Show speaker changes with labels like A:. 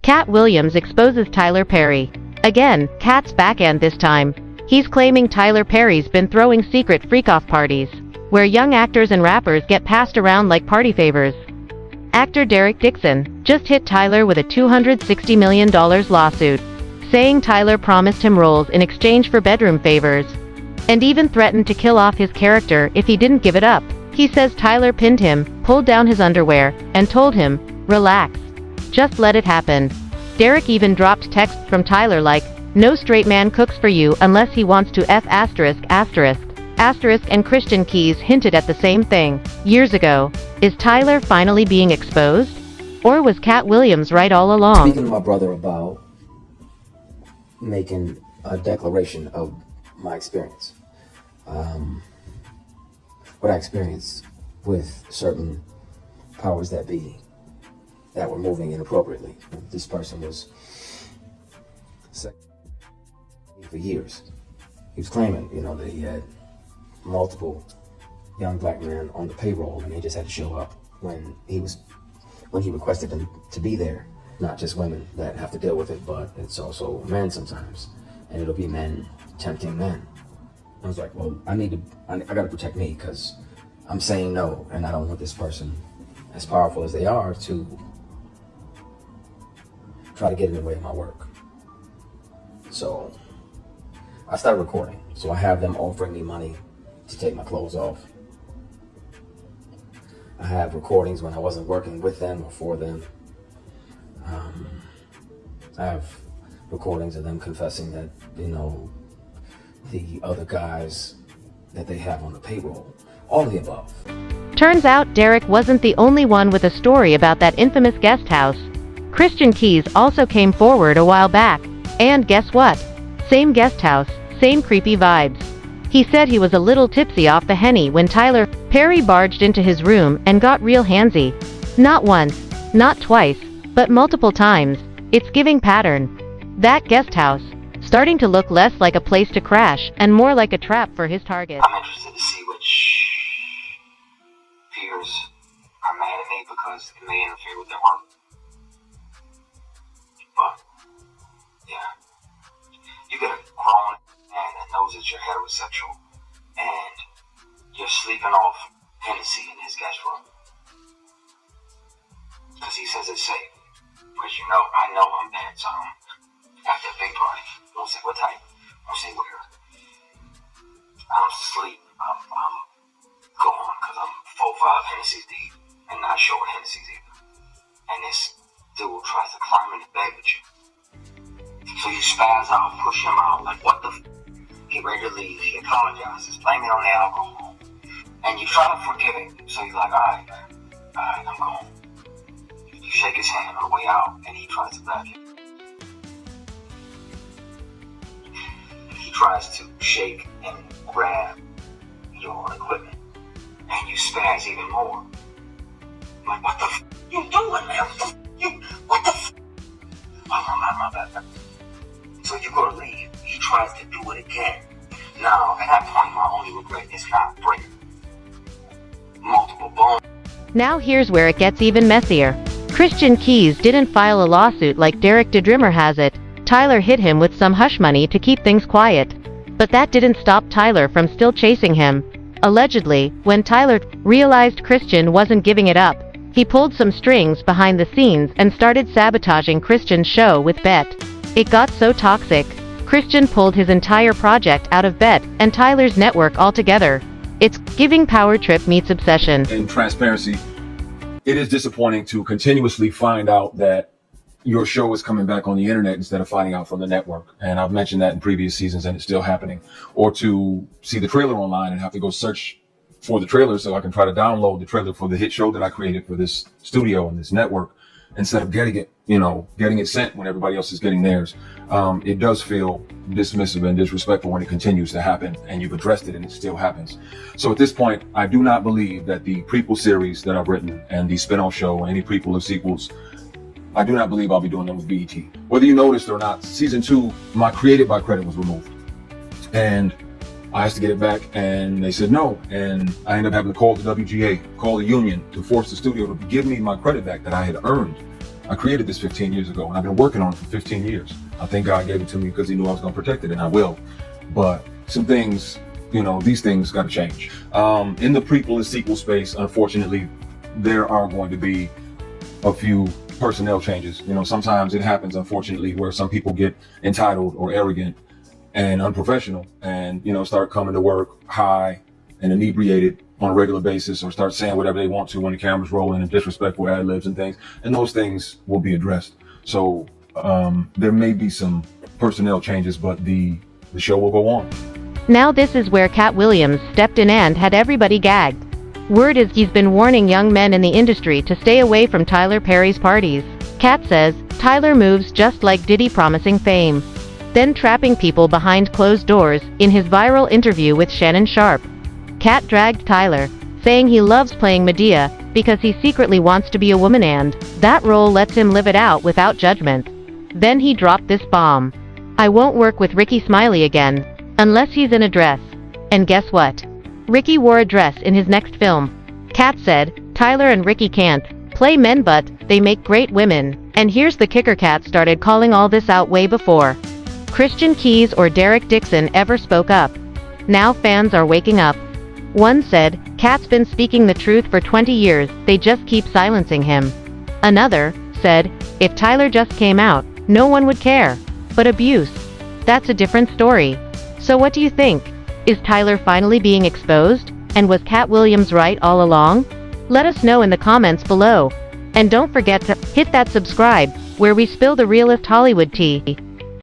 A: Katt Williams exposes Tyler Perry. Again, Katt's backhand this time. He's claiming Tyler Perry's been throwing secret freak-off parties, where young actors and rappers get passed around like party favors. Actor Derek Dixon just hit Tyler with a $260 million lawsuit, saying Tyler promised him roles in exchange for bedroom favors, and even threatened to kill off his character if he didn't give it up. He says Tyler pinned him, pulled down his underwear, and told him, "Relax. Just let it happen." Derek even dropped texts from Tyler like, "No straight man cooks for you unless he wants to F*********, and Christian Keys hinted at the same thing years ago. Is Tyler finally being exposed? Or was Katt Williams right all along?
B: Speaking to my brother about making a declaration of my experience. What I experienced with certain powers that be that were moving inappropriately. This person was for years. He was claiming, that he had multiple young black men on the payroll, and they just had to show up when he requested them to be there. Not just women that have to deal with it, but it's also men sometimes, and it'll be men tempting men. I was like, well, I gotta protect me, because I'm saying no, and I don't want this person, as powerful as they are, to try to get in the way of my work. So I started recording. So I have them offering me money to take my clothes off. I have recordings when I wasn't working with them or for them. I have recordings of them confessing that, the other guys that they have on the payroll, all of the above.
A: Turns out Derek wasn't the only one with a story about that infamous guest house. Christian Keys also came forward a while back, and guess what? Same guest house, same creepy vibes. He said he was a little tipsy off the Henny when Tyler Perry barged into his room and got real handsy. Not once, not twice, but multiple times. It's giving pattern. That guest house, starting to look less like a place to crash and more like a trap for his target.
B: I'm interested to see which peers are mad at me because it may interfere with their work. But, yeah. You get a grown man that knows that you're heterosexual and you're sleeping off Hennessy in his guest room because he says it's safe. Because I know I'm bad, so after a big party, won't say what type, won't say where. I'm asleep. I'm going because I'm 4-5 Hennessy's deep and not short Hennessy's either. And this dude tries to climb into bed with you. So you spaz out, push him out, like what the Get ready to leave, he apologizes, blame it on the alcohol. And you try to forgive him, so you're like, alright, I'm going. You shake his hand on the way out, and he tries to back it. He tries to shake and grab your equipment, and you spaz even more. I'm like, what the you doing, man? What the my bad. So you go to leave, he tries to do it again. Now, at that point, my only regret is not breaking multiple bones.
A: Now here's where it gets even messier. Christian Keys didn't file a lawsuit like Derek Dixon has it. Tyler hit him with some hush money to keep things quiet. But that didn't stop Tyler from still chasing him. Allegedly, when Tyler realized Christian wasn't giving it up, he pulled some strings behind the scenes and started sabotaging Christian's show with Bet. It got so toxic, Christian pulled his entire project out of Bet and Tyler's network altogether. It's giving power trip meets obsession.
C: In transparency, it is disappointing to continuously find out that your show is coming back on the internet instead of finding out from the network. And I've mentioned that in previous seasons and it's still happening. Or to see the trailer online and have to go search for the trailer so I can try to download the trailer for the hit show that I created for this studio and this network instead of getting it, getting it sent when everybody else is getting theirs. It does feel dismissive and disrespectful when it continues to happen and you've addressed it and it still happens. So at this point, I do not believe that the prequel series that I've written and the spin-off show and any prequel or sequels, I do not believe I'll be doing them with BET. Whether you noticed or not, season 2, my Created by credit was removed. And I asked to get it back and they said no. And I ended up having to call the WGA, call the union to force the studio to give me my credit back that I had earned I created this 15 years ago, and I've been working on it for 15 years. I think God gave it to me because he knew I was going to protect it, and I will. But some things, these things got to change. In the prequel and sequel space, unfortunately, there are going to be a few personnel changes. Sometimes it happens, unfortunately, where some people get entitled or arrogant and unprofessional and, start coming to work high and inebriated on a regular basis, or start saying whatever they want to when the camera's rolling, and disrespectful ad libs and things. And those things will be addressed. So there may be some personnel changes, but the show will go on.
A: Now this is where Katt Williams stepped in and had everybody gagged. Word is he's been warning young men in the industry to stay away from Tyler Perry's parties. Katt says, Tyler moves just like Diddy, promising fame, then trapping people behind closed doors. In his viral interview with Shannon Sharp, Katt dragged Tyler, saying he loves playing Medea because he secretly wants to be a woman and that role lets him live it out without judgment. Then he dropped this bomb. I won't work with Ricky Smiley again, unless he's in a dress. And guess what? Ricky wore a dress in his next film. Katt said, Tyler and Ricky can't play men, but they make great women. And here's the kicker: Katt started calling all this out way before Christian Keys or Derek Dixon ever spoke up. Now fans are waking up. One said, Katt's been speaking the truth for 20 years, they just keep silencing him. Another said, if Tyler just came out, no one would care. But abuse, that's a different story. So what do you think? Is Tyler finally being exposed? And was Katt Williams right all along? Let us know in the comments below. And don't forget to hit that subscribe, where we spill the realest Hollywood tea.